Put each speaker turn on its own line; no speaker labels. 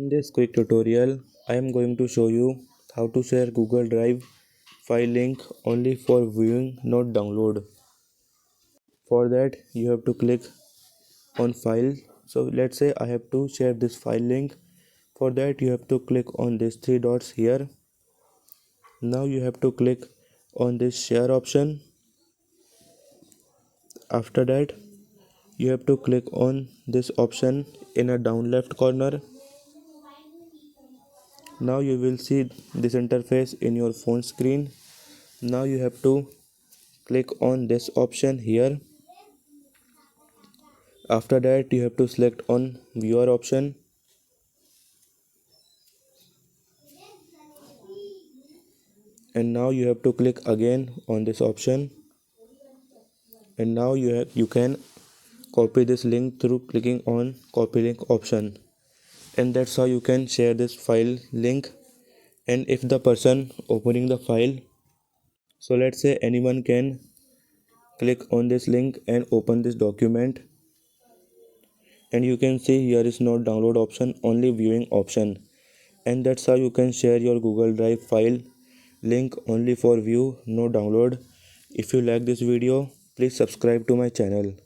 In this quick tutorial, I am going to show you how to share Google Drive file link only for viewing, not download. For that, you have to click on file. So let's say I have to share this file link. For that, you have to click on these three dots here. Now you have to click on this share option. After that, you have to click on this option in a down left corner. Now you will see this interface in your phone screen. Now you have to click on this option here. After that, you have to select on viewer option, and now you have to click again on this option, and now you can copy this link through clicking on copy link option. And that's how you can share this file link. And if the person opening the file, so let's say anyone can click on this link and open this document, and you can see here is no download option, only viewing option. And that's how you can share your Google Drive file link only for view, no download. If you like this video, please subscribe to my channel.